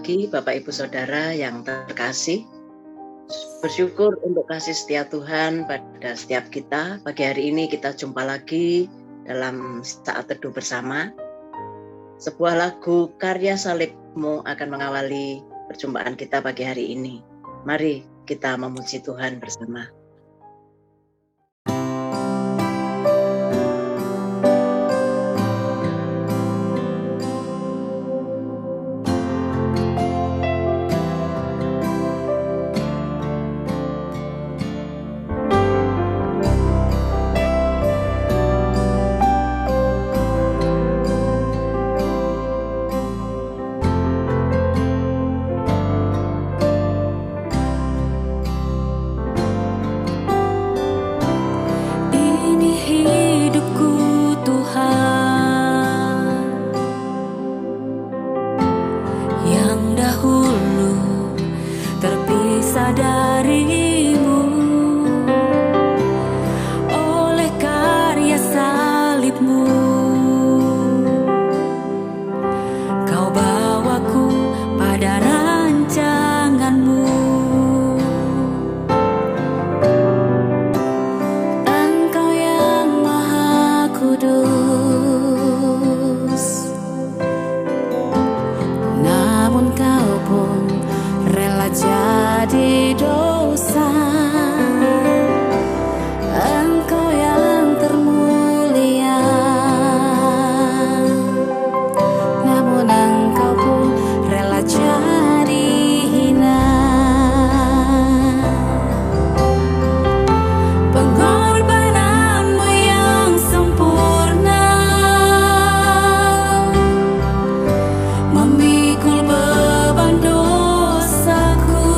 pagi Bapak Ibu Saudara yang terkasih. Bersyukur untuk kasih setia Tuhan pada setiap kita. Pagi hari ini kita jumpa lagi dalam saat teduh bersama. Sebuah lagu Karya Salibmu akan mengawali perjumpaan kita pagi hari ini. Mari kita memuji Tuhan bersama. Memikul beban dosaku.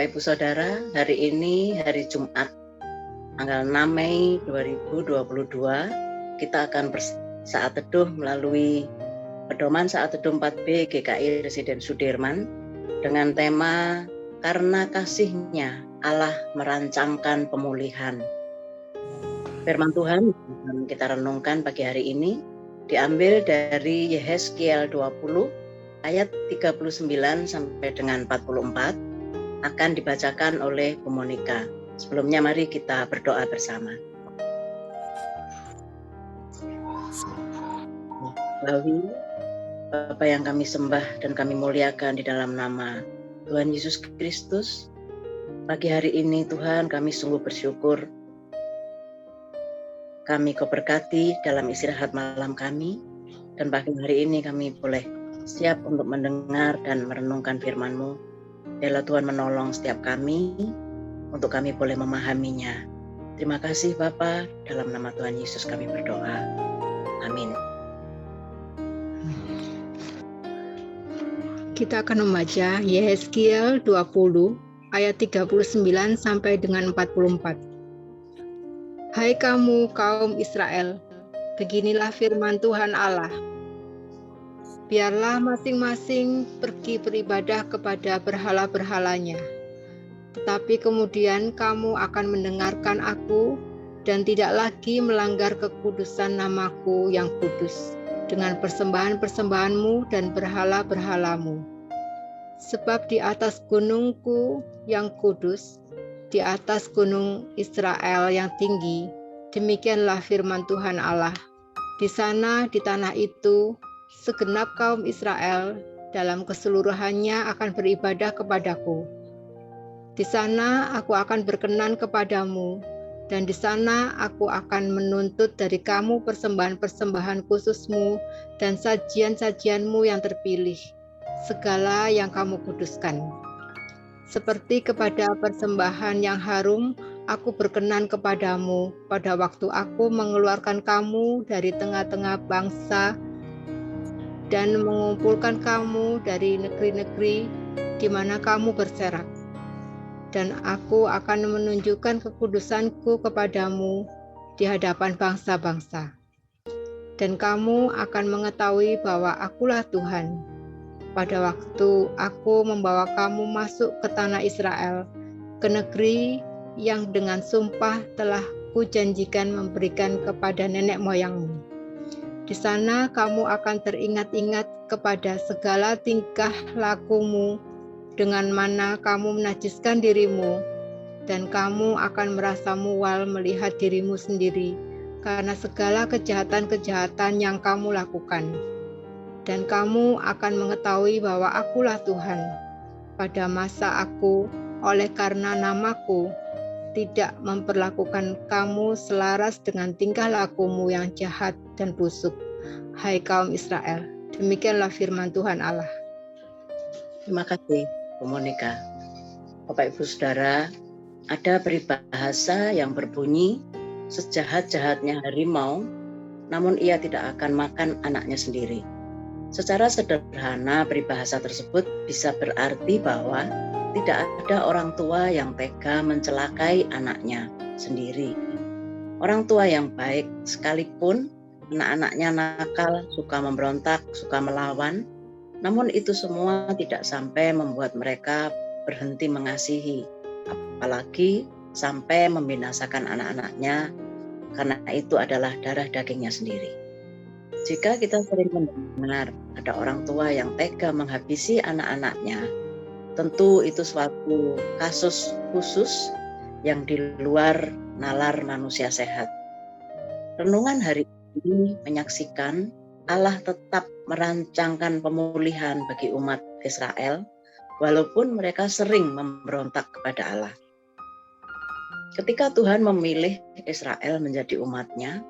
Bapak Ibu Saudara, hari ini hari Jumat tanggal 6 Mei 2022 kita akan bersaat teduh melalui pedoman saat teduh 4B GKI Residen Sudirman dengan tema Karena Kasih-Nya Allah Merancangkan Pemulihan. Firman Tuhan yang kita renungkan pagi hari ini diambil dari Yehezkiel 20 ayat 39 sampai dengan 44 akan dibacakan oleh Bu Monica. Sebelumnya mari kita berdoa bersama. Lalu Bapa yang kami sembah dan kami muliakan di dalam nama Tuhan Yesus Kristus, pagi hari ini Tuhan kami sungguh bersyukur kami Kau berkati dalam istirahat malam kami, dan pagi hari ini kami boleh siap untuk mendengar dan merenungkan firman-Mu. Biarlah Tuhan menolong setiap kami untuk kami boleh memahaminya. Terima kasih Bapa, dalam nama Tuhan Yesus kami berdoa. Amin. Kita akan membaca Yehezkiel 20 ayat 39 sampai dengan 44. Hai kamu kaum Israel, beginilah firman Tuhan Allah. Biarlah masing-masing pergi beribadah kepada berhala-berhalanya. Tetapi kemudian kamu akan mendengarkan aku dan tidak lagi melanggar kekudusan namaku yang kudus dengan persembahan-persembahanmu dan berhala-berhalamu. Sebab di atas gunungku yang kudus, di atas gunung Israel yang tinggi, demikianlah firman Tuhan Allah. Di sana, di tanah itu, segenap kaum Israel dalam keseluruhannya akan beribadah kepadaku. Di sana aku akan berkenan kepadamu, dan di sana aku akan menuntut dari kamu persembahan-persembahan khususmu dan sajian-sajianmu yang terpilih, segala yang kamu kuduskan. Seperti kepada persembahan yang harum, aku berkenan kepadamu pada waktu aku mengeluarkan kamu dari tengah-tengah bangsa dan mengumpulkan kamu dari negeri-negeri di mana kamu berserak. Dan aku akan menunjukkan kekudusanku kepadamu di hadapan bangsa-bangsa. Dan kamu akan mengetahui bahwa akulah Tuhan. Pada waktu aku membawa kamu masuk ke tanah Israel, ke negeri yang dengan sumpah telah kujanjikan memberikan kepada nenek moyangmu. Di sana kamu akan teringat-ingat kepada segala tingkah lakumu dengan mana kamu menajiskan dirimu, dan kamu akan merasa mual melihat dirimu sendiri karena segala kejahatan-kejahatan yang kamu lakukan. Dan kamu akan mengetahui bahwa akulah Tuhan pada masa aku, oleh karena namaku, tidak memperlakukan kamu selaras dengan tingkah lakumu yang jahat dan busuk, hai kaum Israel. Demikianlah firman Tuhan Allah. Terima kasih Bu Monica. Bapak Ibu Saudara, ada peribahasa yang berbunyi, sejahat-jahatnya harimau, namun ia tidak akan makan anaknya sendiri. Secara sederhana, peribahasa tersebut bisa berarti bahwa tidak ada orang tua yang tega mencelakai anaknya sendiri. Orang tua yang baik sekalipun anak-anaknya nakal, suka memberontak, suka melawan, namun itu semua tidak sampai membuat mereka berhenti mengasihi, apalagi sampai membinasakan anak-anaknya, karena itu adalah darah dagingnya sendiri. Jika kita sering mendengar ada orang tua yang tega menghabisi anak-anaknya, tentu itu suatu kasus khusus yang di luar nalar manusia sehat. Renungan hari ini menyaksikan Allah tetap merancangkan pemulihan bagi umat Israel, walaupun mereka sering memberontak kepada Allah. Ketika Tuhan memilih Israel menjadi umatnya,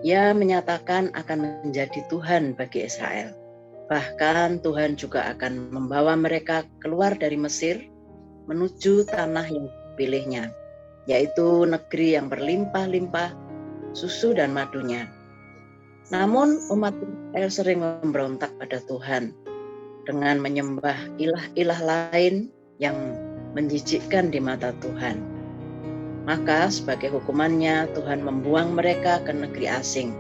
Ia menyatakan akan menjadi Tuhan bagi Israel. Bahkan Tuhan juga akan membawa mereka keluar dari Mesir menuju tanah yang dipilihnya, yaitu negeri yang berlimpah-limpah susu dan madunya. Namun umat Israel sering memberontak pada Tuhan dengan menyembah ilah-ilah lain yang menjijikkan di mata Tuhan. Maka sebagai hukumannya Tuhan membuang mereka ke negeri asing.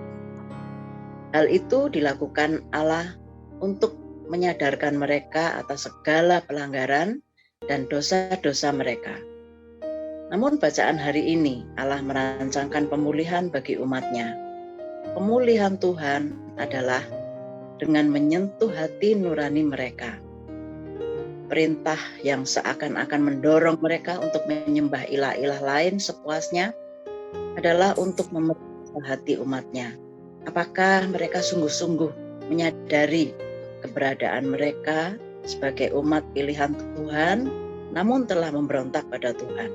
Hal itu dilakukan Allah untuk menyadarkan mereka atas segala pelanggaran dan dosa-dosa mereka. Namun bacaan hari ini Allah merancangkan pemulihan bagi umat-Nya. Pemulihan Tuhan adalah dengan menyentuh hati nurani mereka. Perintah yang seakan-akan mendorong mereka untuk menyembah ilah-ilah lain sepuasnya adalah untuk memeriksa hati umat-Nya. Apakah mereka sungguh-sungguh menyadari keberadaan mereka sebagai umat pilihan Tuhan, namun telah memberontak pada Tuhan.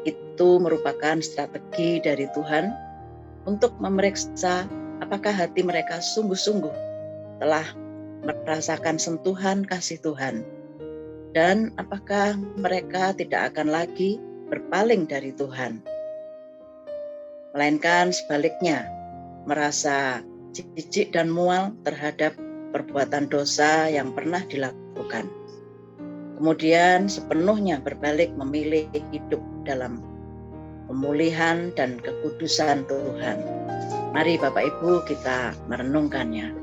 Itu merupakan strategi dari Tuhan untuk memeriksa apakah hati mereka sungguh-sungguh telah merasakan sentuhan kasih Tuhan, dan apakah mereka tidak akan lagi berpaling dari Tuhan, melainkan sebaliknya merasa jijik dan mual terhadap perbuatan dosa yang pernah dilakukan. Kemudian sepenuhnya berbalik memilih hidup dalam pemulihan dan kekudusan Tuhan. Mari Bapak Ibu kita merenungkannya.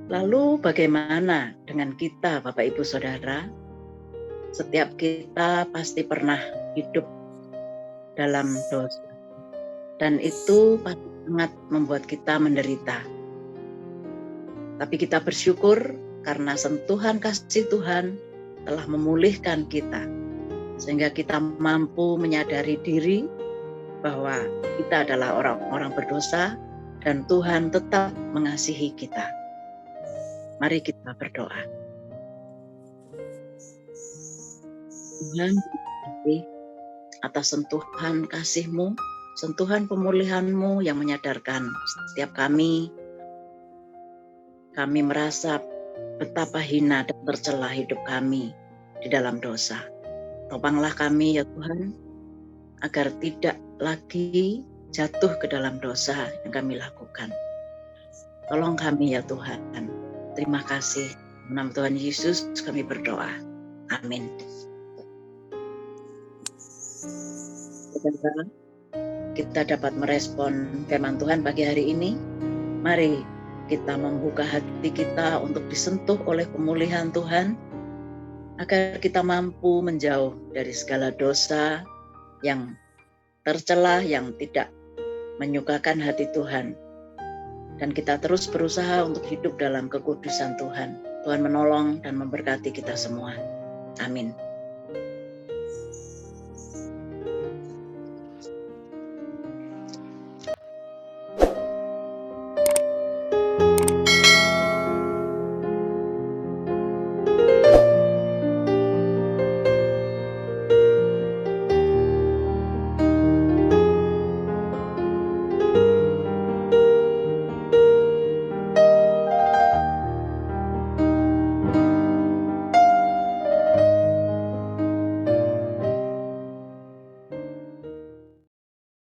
Lalu bagaimana dengan kita Bapak Ibu Saudara? Setiap kita pasti pernah hidup dalam dosa, dan itu pasti sangat membuat kita menderita. Tapi kita bersyukur karena sentuhan kasih Tuhan telah memulihkan kita, sehingga kita mampu menyadari diri bahwa kita adalah orang-orang berdosa dan Tuhan tetap mengasihi kita. Mari kita berdoa. Tuhan, terima kasih atas sentuhan kasih-Mu, sentuhan pemulihan-Mu yang menyadarkan setiap kami merasa betapa hina dan tercela hidup kami di dalam dosa. Topanglah kami ya Tuhan, agar tidak lagi jatuh ke dalam dosa yang kami lakukan. Tolong kami ya Tuhan. Terima kasih. Dalam nama Tuhan Yesus kami berdoa. Amin. Saudara, kita dapat merespon firman Tuhan pagi hari ini. Mari kita membuka hati kita untuk disentuh oleh pemulihan Tuhan, agar kita mampu menjauh dari segala dosa yang tercela, yang tidak menyukakan hati Tuhan. Dan kita terus berusaha untuk hidup dalam kekudusan Tuhan. Tuhan menolong dan memberkati kita semua. Amin.